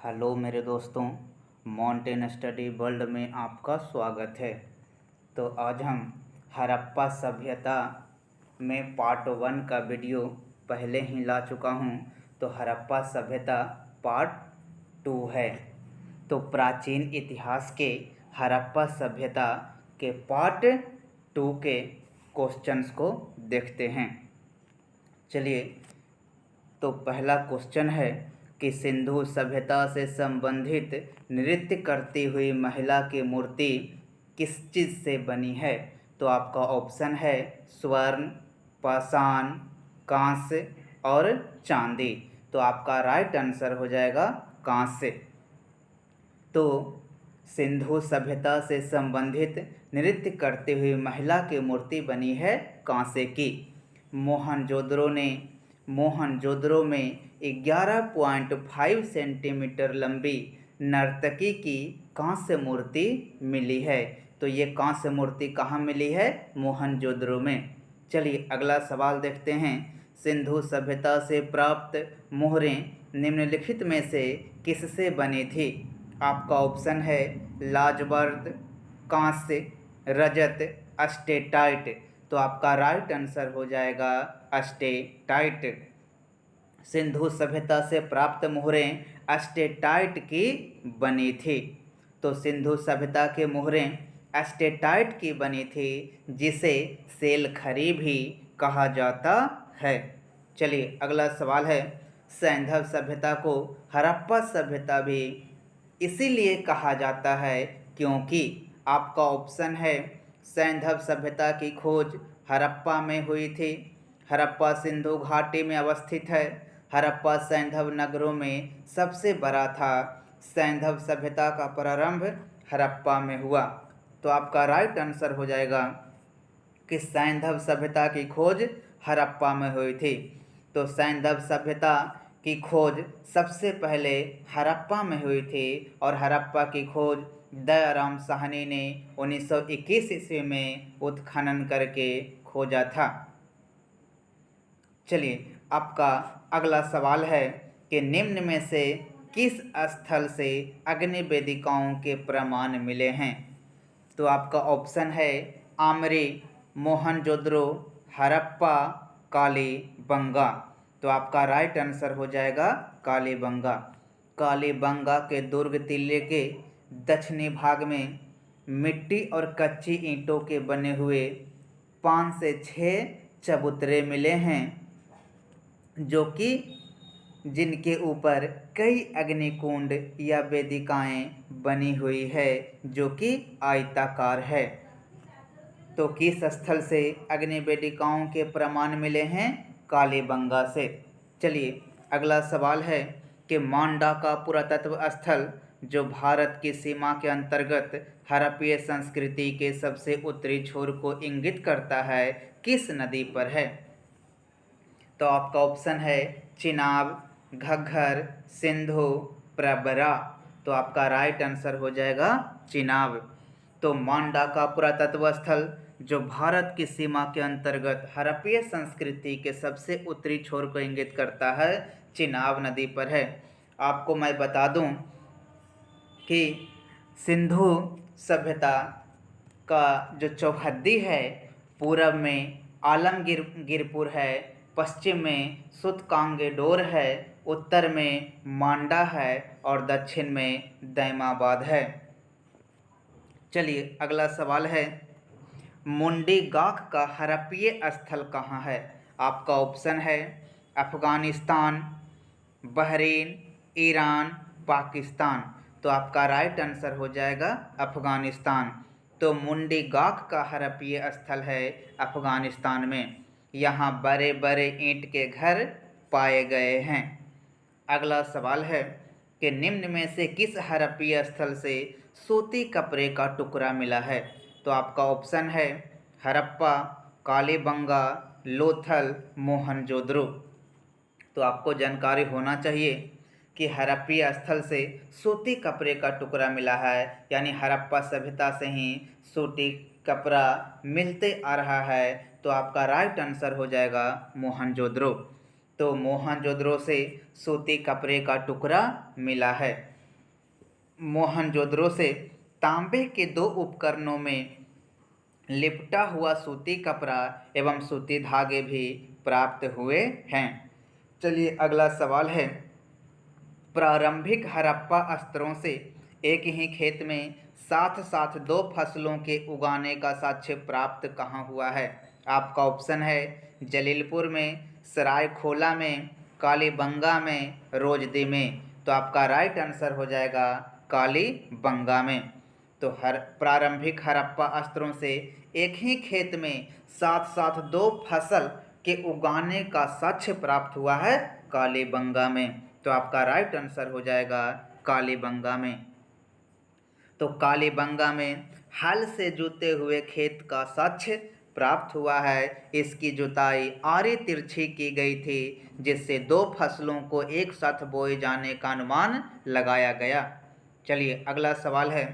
Hello मेरे दोस्तों, mountain study world में आपका स्वागत है। तो आज हम हड़प्पा सभ्यता में पार्ट 1 का वीडियो पहले ही ला चुका हूँ। तो हड़प्पा सभ्यता पार्ट 2 है। तो प्राचीन इतिहास के हड़प्पा सभ्यता के पार्ट 2 के क्वेश्चंस को देखते हैं। चलिए, तो पहला क्वेश्चन है कि सिंधु सभ्यता से संबंधित नृत्य करती हुई महिला की मूर्ति किस चीज़ से बनी है। तो आपका ऑप्शन है स्वर्ण, पाषाण, कांस्य और चांदी। तो आपका राइट आंसर हो जाएगा कांस्य। तो सिंधु सभ्यता से संबंधित नृत्य करती हुई महिला की मूर्ति बनी है कांसे की। मोहनजोदड़ो में 11.5 सेंटीमीटर लंबी नर्तकी की कांस्य मूर्ति मिली है। तो ये कांस्य मूर्ति कहाँ मिली है? मोहनजोदड़ो में। चलिए अगला सवाल देखते हैं। सिंधु सभ्यता से प्राप्त मोहरें निम्नलिखित में से किससे बनी थी? आपका ऑप्शन है लाजवर्द, कांस्य, रजत, अस्टेटाइट। तो आपका राइट आंसर हो जाएगा अस्टेटाइट। सिंधु सभ्यता से प्राप्त मोहरें अस्टेटाइट की बनी थी। तो सिंधु सभ्यता के मोहरें अस्टेटाइट की बनी थी, जिसे सेलखरी भी कहा जाता है। चलिए अगला सवाल है। सैंधव सभ्यता को हड़प्पा सभ्यता भी इसीलिए कहा जाता है क्योंकि आपका ऑप्शन है सैंधव सभ्यता की खोज हड़प्पा में हुई थी। हड़प्पा सिंधु घाटी में अवस्थित है। हड़प्पा सैंधव नगरों में सबसे बड़ा था। सैंधव सभ्यता का प्रारंभ हड़प्पा में हुआ। तो आपका राइट आंसर हो जाएगा कि सैंधव सभ्यता की खोज हड़प्पा में हुई थी। तो सैंधव सभ्यता की खोज सबसे पहले हड़प्पा में हुई थी और हड़प्पा की खोज दयाराम साहनी ने 1921 ईस्वी में उत्खनन करके खोजा था। चलिए आपका अगला सवाल है कि निम्न में से किस स्थल से अग्नि वेदिकाओं के प्रमाण मिले हैं? तो आपका ऑप्शन है आमरी, मोहनजोदड़ो, हड़प्पा, कालीबंगा। तो आपका राइट आंसर हो जाएगा कालीबंगा। कालीबंगा के दुर्ग टिल्ले के दक्षिणी भाग में मिट्टी और कच्ची ईंटों के बने हुए 5 से 6 चबूतरे मिले हैं, जो कि जिनके ऊपर कई अग्निकुंड या वेदिकाएं बनी हुई है, जो कि आयताकार है। तो किस स्थल से अग्नि वेदिकाओं के प्रमाण मिले हैं? कालीबंगा से। चलिए अगला सवाल है कि मांडा का पुरातत्व स्थल जो भारत की सीमा के अंतर्गत हड़प्पीय संस्कृति के सबसे उत्तरी छोर को इंगित करता है, किस नदी पर है? तो आपका ऑप्शन है चिनाब, घग्गर, सिंधु, प्रवरा। तो आपका राइट आंसर हो जाएगा चिनाब। तो मांडा का पुरातत्व स्थल जो भारत की सीमा के अंतर्गत हड़प्पीय संस्कृति के सबसे उत्तरी छोर को इंगित करता है, चिनाब नदी पर है। आपको मैं बता दूं कि सिंधु सभ्यता का जो चौहद्दी है, पूरब में आलमगीरपुर है, पश्चिम में सुतकांगेडोर है, उत्तर में मांडा है और दक्षिण में दैमाबाद है। चलिए अगला सवाल है मुंडी गाख का हड़प्पीय स्थल कहाँ है? आपका ऑप्शन है अफगानिस्तान, बहरीन, ईरान, पाकिस्तान। तो आपका राइट आंसर हो जाएगा अफगानिस्तान। तो मुंडी गाख का हड़प्पीय स्थल है अफगानिस्तान में। यहाँ बड़े बड़े ईंट के घर पाए गए हैं। अगला सवाल है कि निम्न में से किस हड़प्पीय स्थल से सूती कपड़े का टुकड़ा मिला है? तो आपका ऑप्शन है हड़प्पा, कालीबंगा, लोथल, मोहनजोदड़ो। तो आपको जानकारी होना चाहिए कि हड़प्पीय स्थल से सूती कपड़े का टुकड़ा मिला है, यानी हड़प्पा सभ्यता से ही सूती कपड़ा मिलते आ रहा है। तो आपका राइट आंसर हो जाएगा मोहनजोदड़ो। तो मोहनजोदड़ो से सूती कपड़े का टुकड़ा मिला है। मोहनजोदड़ो से तांबे के 2 उपकरणों में लिपटा हुआ सूती कपड़ा एवं सूती धागे भी प्राप्त हुए हैं। चलिए अगला सवाल है, प्रारंभिक हड़प्पा अस्त्रों से एक ही खेत में साथ साथ 2 फसलों के उगाने का साक्ष्य प्राप्त कहाँ हुआ है? आपका ऑप्शन है जलीलपुर में, सरायखोला में, कालीबंगा में, रोजदी में। तो आपका राइट आंसर हो जाएगा कालीबंगा में। तो प्रारंभिक हड़प्पा अस्त्रों से एक ही खेत में साथ साथ 2 फसल के उगाने का साक्ष्य प्राप्त हुआ है कालीबंगा में। तो आपका राइट आंसर हो जाएगा कालीबंगा में। तो कालीबंगा में हल से जोते हुए खेत का साक्ष्य प्राप्त हुआ है। इसकी जुताई आड़ी तिरछी की गई थी, जिससे 2 फसलों को एक साथ बोए जाने का अनुमान लगाया गया। चलिए अगला सवाल है,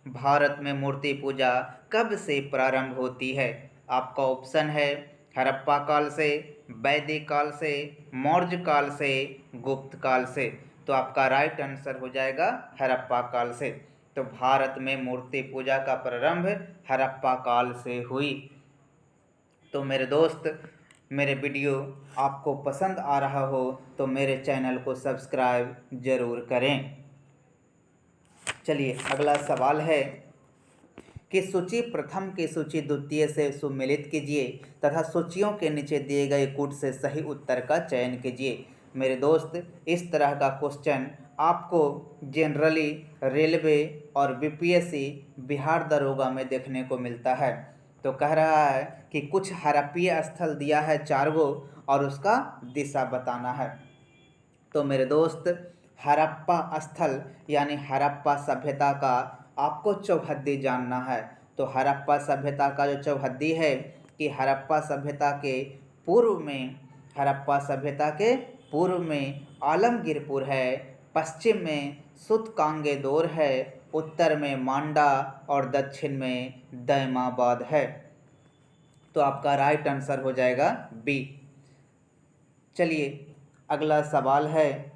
भारत में मूर्ति पूजा कब से प्रारंभ होती है? आपका ऑप्शन है हड़प्पा काल से, वैदिक काल से, मौर्य काल से, गुप्त काल से। तो आपका राइट आंसर हो जाएगा हड़प्पा काल से। तो भारत में मूर्ति पूजा का प्रारंभ हड़प्पा काल से हुई। तो मेरे दोस्त, मेरे वीडियो आपको पसंद आ रहा हो तो मेरे चैनल को सब्सक्राइब ज़रूर करें। चलिए अगला सवाल है कि सूची प्रथम की सूची द्वितीय से सुमेलित कीजिए तथा सूचियों के नीचे दिए गए कूट से सही उत्तर का चयन कीजिए। मेरे दोस्त, इस तरह का क्वेश्चन आपको जनरली रेलवे और बीपीएससी बिहार दरोगा में देखने को मिलता है। तो कह रहा है कि कुछ हड़प्पीय स्थल दिया है 4 गो और उसका दिशा बताना है। तो मेरे दोस्त, हड़प्पा स्थल यानी हड़प्पा सभ्यता का आपको चौहद्दी जानना है। तो हड़प्पा सभ्यता का जो चौहद्दी है कि हड़प्पा सभ्यता के पूर्व में आलमगीरपुर है, पश्चिम में सुतकांगेदोर है, उत्तर में मांडा और दक्षिण में दैमाबाद है। तो आपका राइट आंसर हो जाएगा बी। चलिए अगला सवाल है,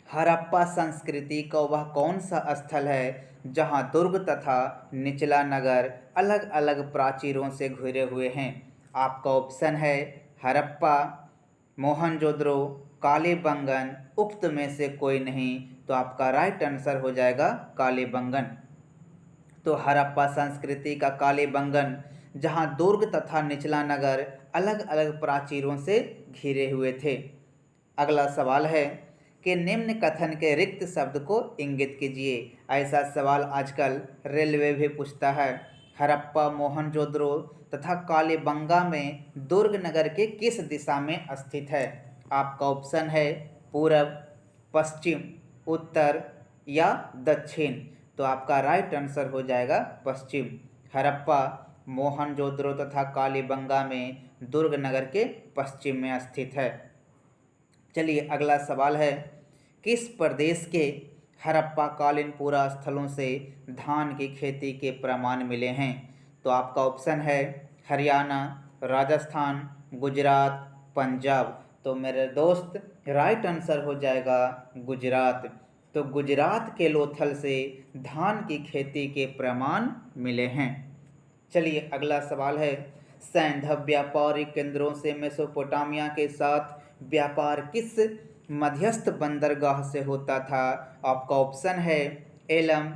हड़प्पा संस्कृति का वह कौन सा स्थल है जहां दुर्ग तथा निचला नगर अलग अलग प्राचीरों से घिरे हुए हैं? आपका ऑप्शन है हड़प्पा, मोहनजोदड़ो, कालीबंगन, उक्त में से कोई नहीं। तो आपका राइट आंसर हो जाएगा कालीबंगन। तो हड़प्पा संस्कृति का कालीबंगन, जहां दुर्ग तथा निचला नगर अलग अलग प्राचीरों से घिरे हुए थे। अगला सवाल है कि निम्न कथन के रिक्त शब्द को इंगित कीजिए। ऐसा सवाल आजकल रेलवे भी पूछता है। हड़प्पा, मोहनजोदड़ो तथा कालीबंगा में दुर्ग नगर के किस दिशा में स्थित है? आपका ऑप्शन है पूरब, पश्चिम, उत्तर या दक्षिण। तो आपका राइट आंसर हो जाएगा पश्चिम। हड़प्पा, मोहनजोदड़ो तथा कालीबंगा में दुर्ग नगर के पश्चिम में स्थित है। चलिए अगला सवाल है, किस प्रदेश के हड़प्पा कालीन पुरा स्थलों से धान की खेती के प्रमाण मिले हैं? तो आपका ऑप्शन है हरियाणा, राजस्थान, गुजरात, पंजाब। तो मेरे दोस्त, राइट आंसर हो जाएगा गुजरात। तो गुजरात के लोथल से धान की खेती के प्रमाण मिले हैं। चलिए अगला सवाल है, सैंधव व्यापारिक केंद्रों से मेसोपोटामिया के साथ व्यापार किस मध्यस्थ बंदरगाह से होता था? आपका ऑप्शन है एलम,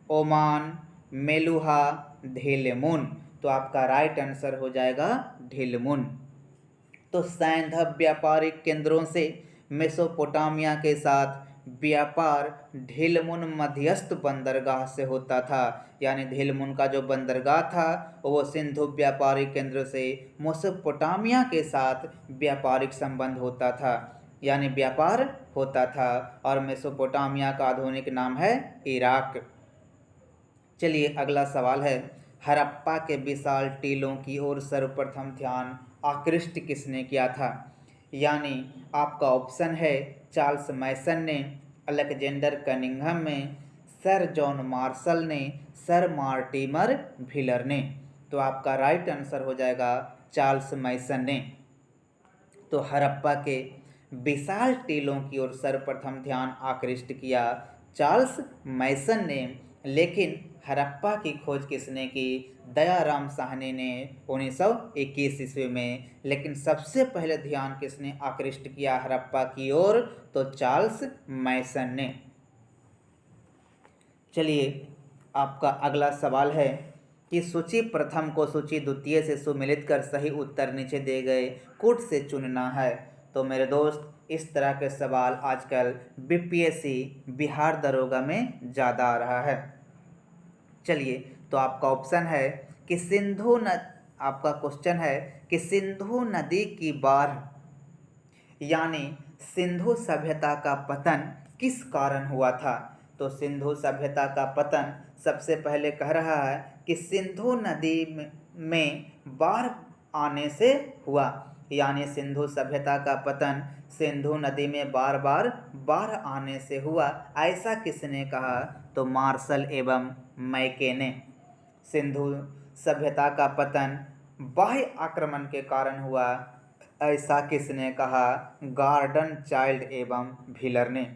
ओमान, मेलुहा, ढेलमुन। तो आपका राइट आंसर हो जाएगा ढेलमुन। तो सैंधव व्यापारिक केंद्रों से मेसोपोटामिया के साथ व्यापार ढेलमुन मध्यस्थ बंदरगाह से होता था। यानी ढेलमुन का जो बंदरगाह था वो सिंधु व्यापारिक केंद्र से मेसोपोटामिया के साथ व्यापारिक संबंध होता था, यानी व्यापार होता था। और मेसोपोटामिया का आधुनिक नाम है इराक। चलिए अगला सवाल है, हड़प्पा के विशाल टीलों की ओर सर्वप्रथम ध्यान आकृष्ट किसने किया था? यानी आपका ऑप्शन है चार्ल्स मैसन ने, अलेक्जेंडर कनिंघम में, सर जॉन मार्शल ने, सर मार्टिमर व्हीलर ने। तो आपका राइट आंसर हो जाएगा चार्ल्स मैसन ने। तो हड़प्पा के विशाल टीलों की ओर सर्वप्रथम ध्यान आकृष्ट किया चार्ल्स मैसन ने। लेकिन हड़प्पा की खोज किसने की? दयाराम साहनी ने 1921 ईस्वी में। लेकिन सबसे पहले ध्यान किसने आकृष्ट किया हड़प्पा की ओर? तो चार्ल्स मैसन ने। चलिए आपका अगला सवाल है कि सूची प्रथम को सूची द्वितीय से सुमिलित कर सही उत्तर नीचे दिए गए कूट से चुनना है। तो मेरे दोस्त इस तरह के सवाल आजकल बीपीएससी बिहार दरोगा में ज़्यादा आ रहा है। चलिए तो आपका ऑप्शन है कि आपका क्वेश्चन है कि सिंधु नदी की बाढ़ यानी सिंधु सभ्यता का पतन किस कारण हुआ था? तो सिंधु सभ्यता का पतन सबसे पहले कह रहा है कि सिंधु नदी में बाढ़ आने से हुआ। यानी सिंधु सभ्यता का पतन सिंधु नदी में बार बार बाढ़ आने से हुआ। ऐसा किसने कहा? तो मार्शल एवं मैके ने। सिंधु सभ्यता का पतन बाह्य आक्रमण के कारण हुआ, ऐसा किसने कहा? गार्डन चाइल्ड एवं व्हीलर ने।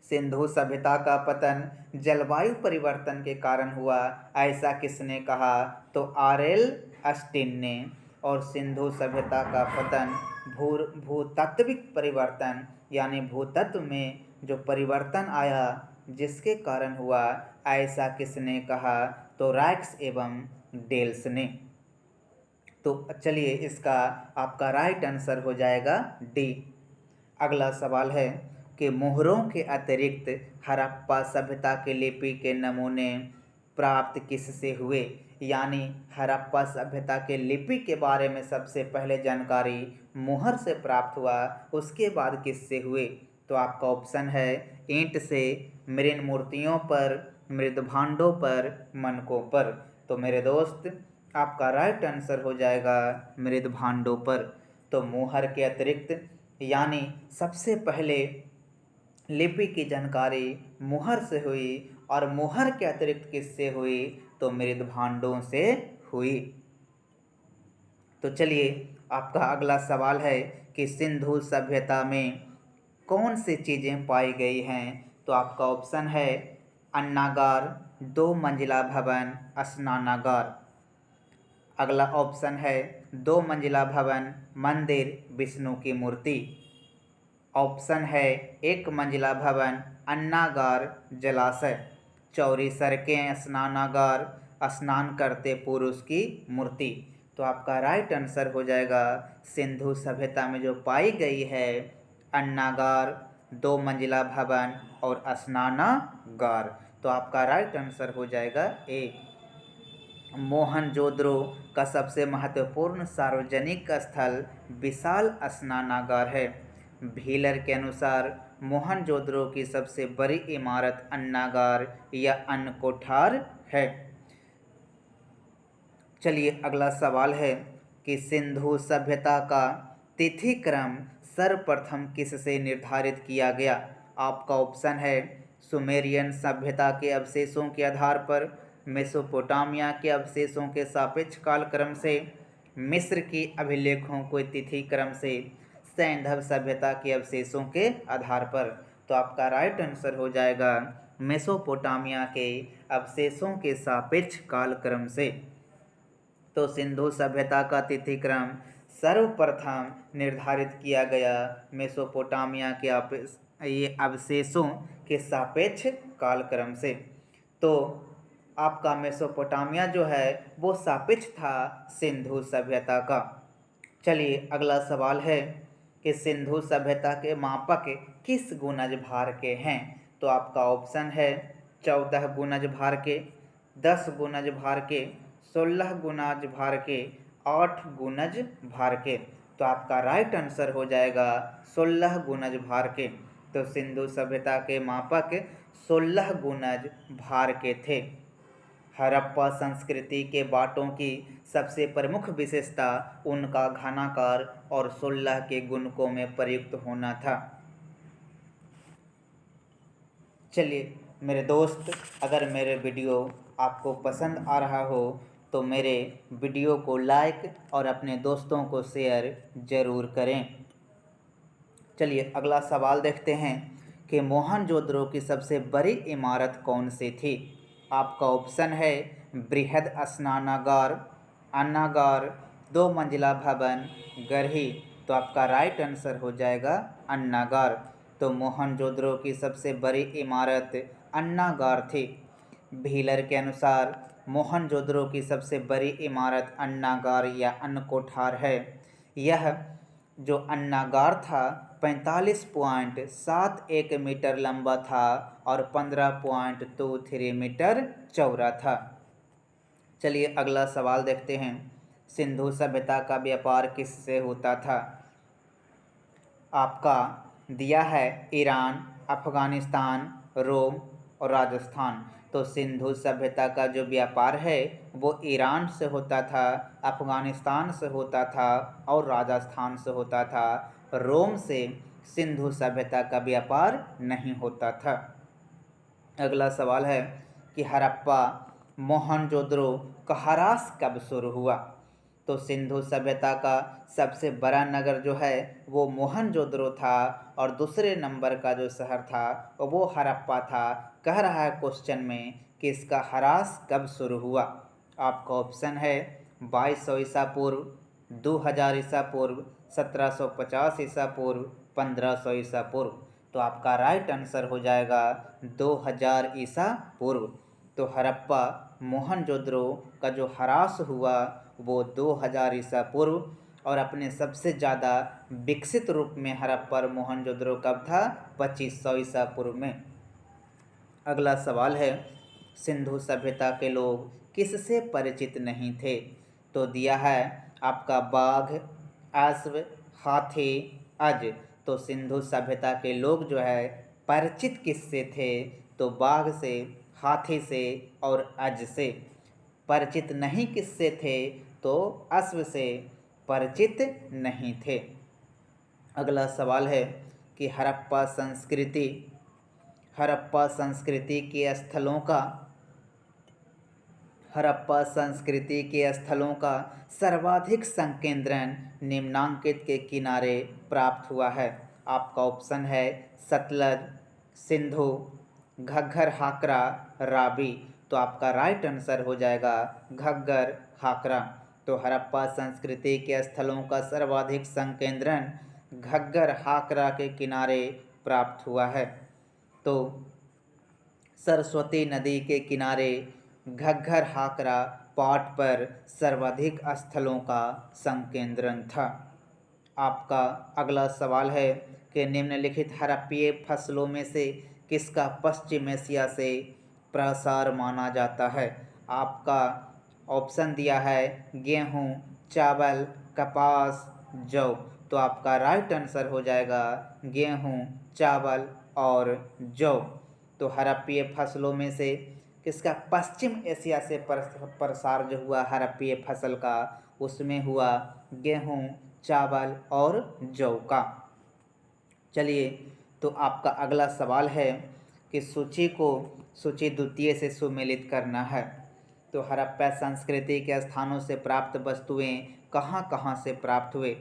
सिंधु सभ्यता का पतन जलवायु परिवर्तन के कारण हुआ, ऐसा किसने कहा? तो आरएल अस्टिन ने। और सिंधु सभ्यता का पतन भूतात्विक परिवर्तन यानी भूतत्व में जो परिवर्तन आया जिसके कारण हुआ, ऐसा किसने कहा? तो रैक्स एवं डेल्स ने। तो चलिए इसका आपका राइट आंसर हो जाएगा डी। अगला सवाल है कि मोहरों के अतिरिक्त हड़प्पा सभ्यता के लिपि के नमूने प्राप्त किससे हुए? यानी हड़प्पा सभ्यता के लिपि के बारे में सबसे पहले जानकारी मोहर से प्राप्त हुआ, उसके बाद किससे हुए? तो आपका ऑप्शन है ईंट से, मृण मूर्तियों पर, मृदभांडों पर, मनकों पर। तो मेरे दोस्त आपका राइट आंसर हो जाएगा मृदभांडों पर। तो मोहर के अतिरिक्त यानी सबसे पहले लिपि की जानकारी मोहर से हुई, और मोहर के अतिरिक्त किससे हुई? तो मृदभांडों से हुई। तो चलिए आपका अगला सवाल है कि सिंधु सभ्यता में कौन सी चीज़ें पाई गई हैं? तो आपका ऑप्शन है अन्नागार, 2 मंजिला भवन, स्नानागार। अगला ऑप्शन है 2 मंजिला भवन, मंदिर, विष्णु की मूर्ति। ऑप्शन है 1 मंजिला भवन, अन्नागार, जलाशय, चौड़ी सड़कें, स्नानागार, स्नान करते पुरुष की मूर्ति। तो आपका राइट आंसर हो जाएगा सिंधु सभ्यता में जो पाई गई है अन्नागार, 2 मंजिला भवन और स्नानागार। तो आपका राइट आंसर हो जाएगा ए। मोहनजोदड़ो का सबसे महत्वपूर्ण सार्वजनिक स्थल विशाल स्नानागार है। व्हीलर के अनुसार मोहनजोदड़ो की सबसे बड़ी इमारत अन्नागार या अन्न कोठार है। चलिए अगला सवाल है कि सिंधु सभ्यता का तिथि क्रम सर्वप्रथम किससे निर्धारित किया गया? आपका ऑप्शन है सुमेरियन सभ्यता के अवशेषों के आधार पर, मेसोपोटामिया के अवशेषों के सापेक्ष कालक्रम से, मिस्र की अभिलेखों के तिथि क्रम से, सैंधव सभ्यता के अवशेषों के आधार पर। तो आपका राइट आंसर हो जाएगा मेसोपोटामिया के अवशेषों के सापेक्ष कालक्रम से। तो सिंधु सभ्यता का तिथि क्रम सर्वप्रथम निर्धारित किया गया मेसोपोटामिया के ये अवशेषों के सापेक्ष कालक्रम से। तो आपका मेसोपोटामिया जो है वो सापेक्ष था सिंधु सभ्यता का। चलिए अगला सवाल है कि सिंधु सभ्यता के मापक किस गुणज भार के हैं? तो आपका ऑप्शन है 14 गुणज भार के, 10 गुणज भार के, 16 गुणज भार के, 8 गुणज भार के। तो आपका राइट आंसर हो जाएगा 16 गुणज भार के। तो सिंधु सभ्यता के मापक 16 गुणज भार के थे। हड़प्पा संस्कृति के बाटों की सबसे प्रमुख विशेषता उनका घनाकार और 16 के गुणकों में प्रयुक्त होना था। चलिए मेरे दोस्त, अगर मेरे वीडियो आपको पसंद आ रहा हो तो मेरे वीडियो को लाइक और अपने दोस्तों को शेयर ज़रूर करें। चलिए अगला सवाल देखते हैं कि मोहनजोदड़ो की सबसे बड़ी इमारत कौन सी थी। आपका ऑप्शन है बृहद स्नानागार, अन्नागार, 2 मंजिला भवन, गढ़ी। तो आपका राइट आंसर हो जाएगा अन्नागार। तो मोहनजोदड़ो की सबसे बड़ी इमारत अन्नागार थी। व्हीलर के अनुसार मोहनजोदड़ो की सबसे बड़ी इमारत अन्नागार या अन्नकोठार है। यह जो अन्नागार था 45.71 मीटर लंबा था और 15.23 मीटर चौड़ा था। चलिए अगला सवाल देखते हैं। सिंधु सभ्यता का व्यापार किससे होता था। आपका दिया है ईरान, अफगानिस्तान, रोम और राजस्थान। तो सिंधु सभ्यता का जो व्यापार है वो ईरान से होता था, अफगानिस्तान से होता था और राजस्थान से होता था। रोम से सिंधु सभ्यता का व्यापार नहीं होता था। अगला सवाल है कि हड़प्पा मोहनजोदड़ो का ह्रास कब शुरू हुआ। तो सिंधु सभ्यता का सबसे बड़ा नगर जो है वो मोहनजोदड़ो था और दूसरे नंबर का जो शहर था वो हड़प्पा था। कह रहा है क्वेश्चन में कि इसका ह्रास कब शुरू हुआ। आपका ऑप्शन है 2200 ईसा पूर्व, 2000 ईसा पूर्व, 1750 ईसा पूर्व, 1500 ईसा पूर्व। तो आपका राइट आंसर हो जाएगा 2000 ईसा पूर्व। तो हड़प्पा मोहनजोदड़ो का जो ह्रास हुआ वो 2000 ईसा पूर्व और अपने सबसे ज़्यादा विकसित रूप में हड़प्पा और मोहनजोदड़ो कब था 2500 ईसा पूर्व में। अगला सवाल है सिंधु सभ्यता के लोग किससे परिचित नहीं थे। तो दिया है आपका बाघ, अश्व, हाथी, अज। तो सिंधु सभ्यता के लोग जो है परिचित किससे थे। तो बाघ से, हाथी से और अज से। परिचित नहीं किससे थे। तो अश्व से परिचित नहीं थे। अगला सवाल है कि हड़प्पा संस्कृति के स्थलों का सर्वाधिक संकेंद्रण निम्नांकित के किनारे प्राप्त हुआ है। आपका ऑप्शन है सतलज, सिंधु, घग्गर, हाकरा, रावी। तो आपका राइट आंसर हो जाएगा घग्गर, हाकरा। तो हड़प्पा संस्कृति के स्थलों का सर्वाधिक संकेंद्रण घग्गर, हाकरा के किनारे प्राप्त हुआ है। तो सरस्वती नदी के किनारे घग्गर, हाकरा पॉट पर सर्वाधिक स्थलों का संकेंद्रण था। आपका अगला सवाल है कि निम्नलिखित हड़प्पीय फसलों में से किसका पश्चिम एशिया से प्रसार माना जाता है। आपका ऑप्शन दिया है गेहूँ, चावल, कपास, जौ। तो आपका राइट आंसर हो जाएगा गेहूँ, चावल और जौ। तो हड़प्पीय फसलों में से किसका पश्चिम एशिया से प्रसार जो हुआ हड़प्पीय फसल का, उसमें हुआ गेहूँ, चावल और जौ का। चलिए तो आपका अगला सवाल है कि सूची द्वितीय से सुमेलित करना है। तो हड़प्पा संस्कृति के स्थानों से प्राप्त वस्तुएं कहाँ कहाँ से प्राप्त हुए।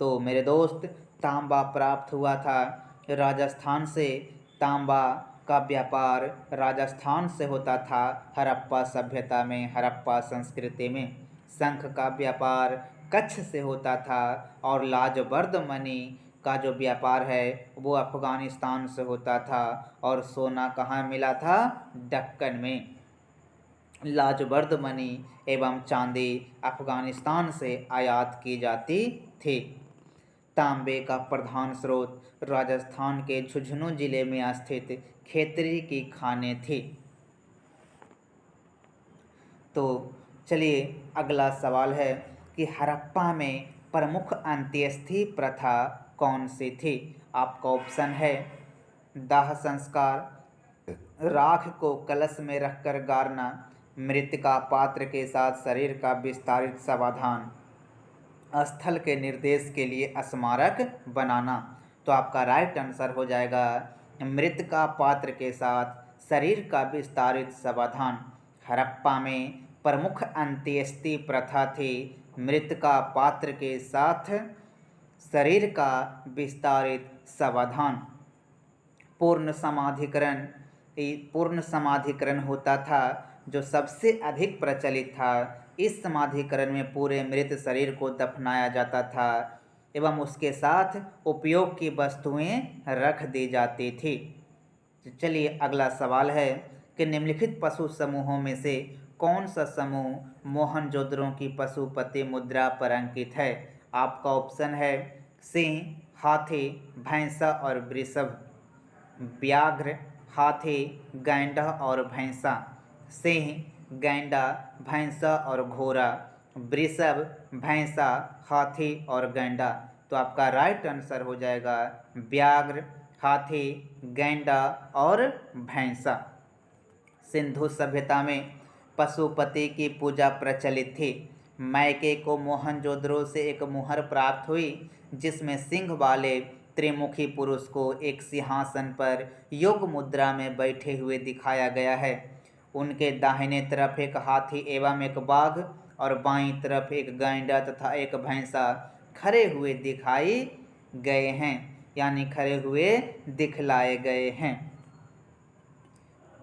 तो मेरे दोस्त तांबा प्राप्त हुआ था राजस्थान से। तांबा का व्यापार राजस्थान से होता था हड़प्पा सभ्यता में, हड़प्पा संस्कृति में। शंख का व्यापार कच्छ से होता था और लाजवर्द मणि का जो व्यापार है वो अफगानिस्तान से होता था। और सोना कहाँ मिला था, दक्कन में। लाजवर्द मणि एवं चांदी अफगानिस्तान से आयात की जाती थी। तांबे का प्रधान स्रोत राजस्थान के झुंझुनू जिले में स्थित खेतरी की खानें थी। तो चलिए अगला सवाल है कि हड़प्पा में प्रमुख अंत्येष्टि प्रथा कौन सी थी। आपका ऑप्शन है दाह संस्कार, राख को कलश में रखकर गाड़ना, मृतिका पात्र के साथ शरीर का विस्तारित समाधान, स्थल के निर्देश के लिए स्मारक बनाना। तो आपका राइट आंसर हो जाएगा मृतिका पात्र के साथ शरीर का विस्तारित समाधान। हड़प्पा में प्रमुख अंत्येष्टि प्रथा थी मृतिका पात्र के साथ शरीर का विस्तारित समाधान। पूर्ण समाधिकरण होता था, जो सबसे अधिक प्रचलित था। इस समाधिकरण में पूरे मृत शरीर को दफनाया जाता था एवं उसके साथ उपयोग की वस्तुएं रख दी जाती थी। चलिए अगला सवाल है कि निम्नलिखित पशु समूहों में से कौन सा समूह मोहनजोदड़ो की पशुपति मुद्रा पर अंकित है। आपका ऑप्शन है सिंह, हाथी, भैंसा और वृषभ। व्याघ्र, हाथी, गैंडा और भैंसा। सिंह, गैंडा, भैंसा और घोड़ा। वृषभ, भैंसा, हाथी और गैंडा। तो आपका राइट आंसर हो जाएगा व्याघ्र, हाथी, गैंडा और भैंसा। सिंधु सभ्यता में पशुपति की पूजा प्रचलित थी। मैके को मोहनजोदड़ो से एक मुहर प्राप्त हुई जिसमें सिंह वाले त्रिमुखी पुरुष को एक सिंहासन पर योग मुद्रा में बैठे हुए दिखाया गया है। उनके दाहिने तरफ एक हाथी एवं एक बाघ और बाईं तरफ एक गैंडा तथा एक भैंसा खड़े हुए दिखाई गए हैं, यानी खड़े हुए दिखलाए गए हैं।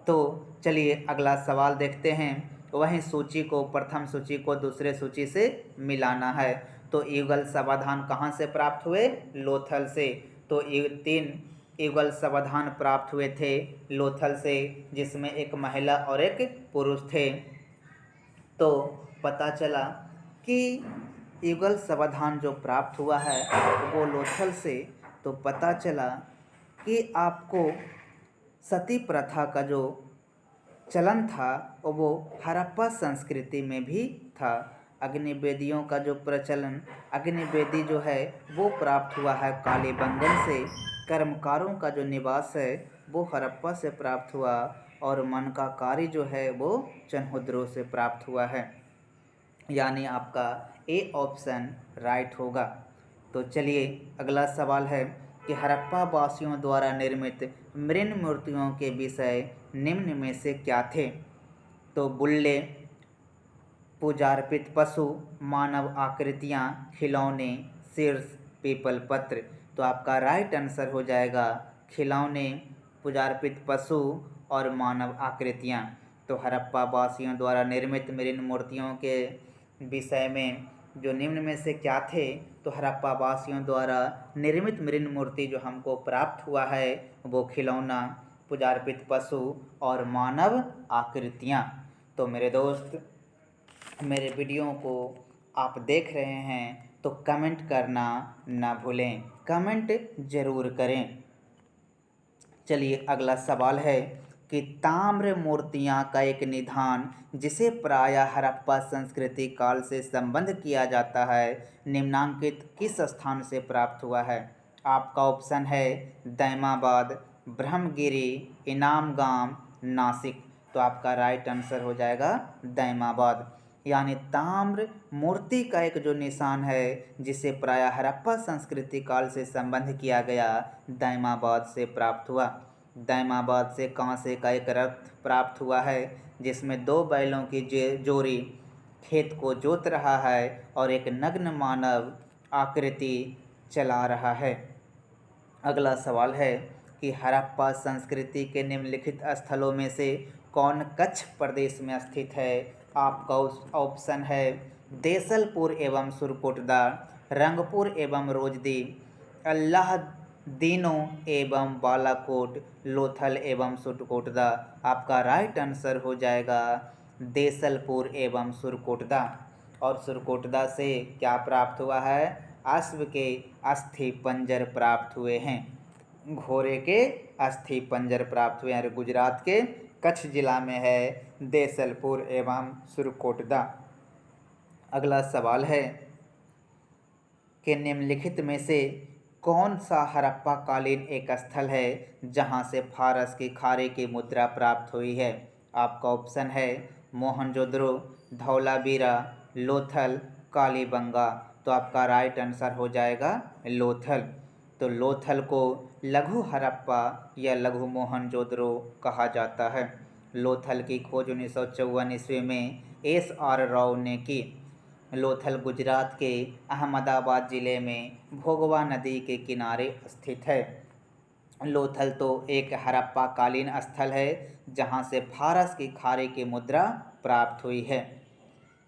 तो चलिए अगला सवाल देखते हैं। वहीं सूची को, प्रथम सूची को दूसरे सूची से मिलाना है। तो युगल समाधान कहाँ से प्राप्त हुए? लोथल से। तो 3 युगल समाधान प्राप्त हुए थे लोथल से, जिसमें एक महिला और एक पुरुष थे। तो पता चला कि युगल समाधान जो प्राप्त हुआ है वो लोथल से। तो पता चला कि आपको सती प्रथा का जो चलन था वो हड़प्पा संस्कृति में भी था। अग्निवेदियों का जो प्रचलन, अग्निवेदी जो है वो प्राप्त हुआ है कालीबंगन से। कर्मकारों का जो निवास है वो हड़प्पा से प्राप्त हुआ और मनकाकारी जो है वो चन्हुद्रो से प्राप्त हुआ है, यानी आपका ए ऑप्शन राइट होगा। तो चलिए अगला सवाल है कि हड़प्पा वासियों द्वारा निर्मित मृण मूर्तियों के विषय निम्न में से क्या थे। तो बुल्ले, पूजार्पित पशु, मानव आकृतियाँ, खिलौने, शीर्ष, पीपल पत्र। तो आपका राइट आंसर हो जाएगा खिलौने, पूजार्पित पशु और मानव आकृतियाँ। तो हड़प्पा वासियों द्वारा निर्मित मृण मूर्तियों के विषय में जो निम्न में से क्या थे, तो हड़प्पा वासियों द्वारा निर्मित मृण मूर्ति जो हमको प्राप्त हुआ है वो खिलौना, पूजार्पित पशु और मानव आकृतियाँ। तो मेरे दोस्त, मेरे वीडियो को आप देख रहे हैं तो कमेंट करना ना भूलें, कमेंट ज़रूर करें। चलिए अगला सवाल है कि ताम्र मूर्तियाँ का एक निधान जिसे प्रायः हड़प्पा संस्कृति काल से संबंध किया जाता है निम्नांकित किस स्थान से प्राप्त हुआ है। आपका ऑप्शन है दैमाबाद, ब्रह्मगिरी, इनामगाम, नासिक। तो आपका राइट आंसर हो जाएगा दैमाबाद, यानी ताम्र मूर्ति का एक जो निशान है जिसे प्रायः हड़प्पा संस्कृति काल से संबंध किया गया दैमाबाद से प्राप्त हुआ। दैमाबाद से कांसे का एक रथ प्राप्त हुआ है जिसमें 2 बैलों की जोड़ी खेत को जोत रहा है और एक नग्न मानव आकृति चला रहा है। अगला सवाल है कि हड़प्पा संस्कृति के निम्नलिखित स्थलों में से कौन कच्छ प्रदेश में स्थित है। आपका ऑप्शन है देसलपुर एवं सुरकोटदा, रंगपुर एवं रोजदी, अल्लाहदीनो एवं बालाकोट, लोथल एवं सुरकोटदा। आपका राइट आंसर हो जाएगा देसलपुर एवं सुरकोटदा। और सुरकोटदा से क्या प्राप्त हुआ है? अश्व के अस्थि पंजर प्राप्त हुए हैं, घोड़े के अस्थि पंजर प्राप्त हुए हैं। गुजरात के कच्छ जिला में है देसलपुर एवं सुरकोटदा। अगला सवाल है कि निम्नलिखित में से कौन सा हड़प्पा कालीन एक स्थल है जहां से फारस की खारे की मुद्रा प्राप्त हुई है। आपका ऑप्शन है मोहनजोदड़ो, धौलावीरा, लोथल, कालीबंगा। तो आपका राइट आंसर हो जाएगा लोथल। तो लोथल को लघु हड़प्पा या लघु मोहनजोदड़ो कहा जाता है। लोथल की खोज 1954 ईस्वी में S.R. राव ने की। लोथल गुजरात के अहमदाबाद जिले में भोगवा नदी के किनारे स्थित है। लोथल तो एक हड़प्पा कालीन स्थल है जहाँ से फारस की खारे की मुद्रा प्राप्त हुई है।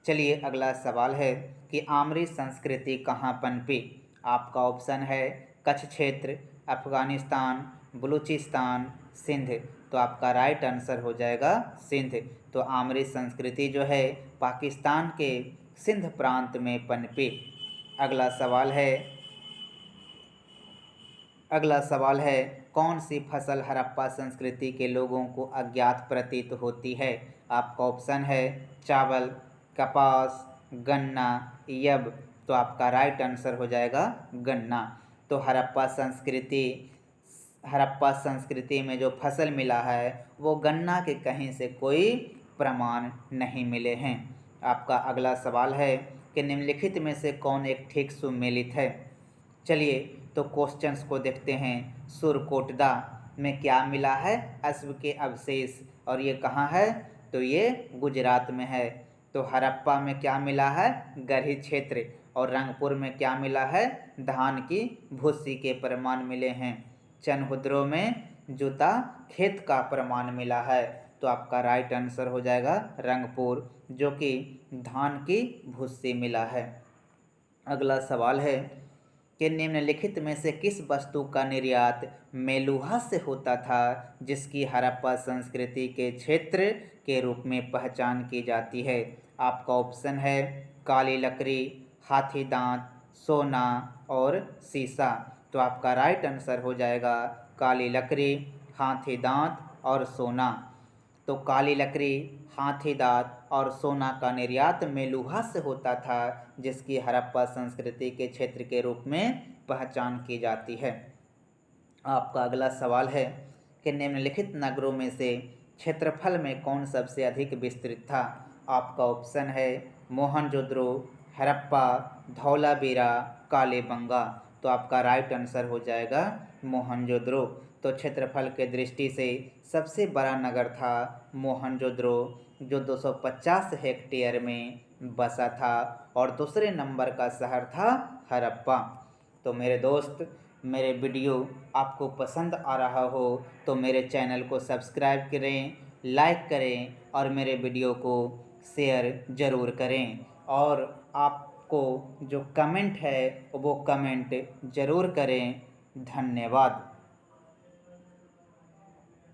चलिए अगला सवाल है कि आमरी संस्कृति कहाँ पनपी। आपका ऑप्शन है कच्छ क्षेत्र, अफ़गानिस्तान, बलूचिस्तान, सिंध। तो आपका राइट आंसर हो जाएगा सिंध। तो आमरी संस्कृति जो है पाकिस्तान के सिंध प्रांत में पनपी। अगला सवाल है कौन सी फसल हड़प्पा संस्कृति के लोगों को अज्ञात प्रतीत होती है। आपका ऑप्शन है चावल, कपास, गन्ना, यब। तो आपका राइट आंसर हो जाएगा गन्ना। तो हड़प्पा संस्कृति में जो फसल मिला है वो गन्ना के कहीं से कोई प्रमाण नहीं मिले हैं। आपका अगला सवाल है कि निम्नलिखित में से कौन एक ठीक सुमेलित है। चलिए तो क्वेश्चंस को देखते हैं। सुरकोटदा में क्या मिला है? अश्व के अवशेष। और ये कहाँ है? तो ये गुजरात में है। तो हड़प्पा में क्या मिला है? गढ़ी क्षेत्र। और रंगपुर में क्या मिला है? धान की भूसी के प्रमाण मिले हैं। चनहुद्रो में जूता खेत का प्रमाण मिला है। तो आपका राइट आंसर हो जाएगा रंगपुर, जो कि धान की भूसी मिला है। अगला सवाल है कि निम्नलिखित में से किस वस्तु का निर्यात मेलुहा से होता था जिसकी हड़प्पा संस्कृति के क्षेत्र के रूप में पहचान की जाती है। आपका ऑप्शन है काली लकड़ी, हाथी दांत, सोना और सीसा। तो आपका राइट आंसर हो जाएगा काली लकड़ी, हाथी दांत और सोना। तो काली लकड़ी, हाथी दांत और सोना का निर्यात मेलुहा से होता था जिसकी हड़प्पा संस्कृति के क्षेत्र के रूप में पहचान की जाती है। आपका अगला सवाल है कि निम्नलिखित नगरों में से क्षेत्रफल में कौन सबसे अधिक विस्तृत था। आपका ऑप्शन है मोहनजोदड़ो, हड़प्पा, धौलावीरा, कालीबंगा। तो आपका राइट आंसर हो जाएगा मोहनजोदड़ो। तो क्षेत्रफल के दृष्टि से सबसे बड़ा नगर था मोहनजोदड़ो, जो 250 हेक्टेयर में बसा था। और दूसरे नंबर का शहर था हड़प्पा। तो मेरे दोस्त, मेरे वीडियो आपको पसंद आ रहा हो तो मेरे चैनल को सब्सक्राइब करें, लाइक करें और मेरे वीडियो को शेयर ज़रूर करें। और आपको जो कमेंट है वो कमेंट ज़रूर करें। धन्यवाद।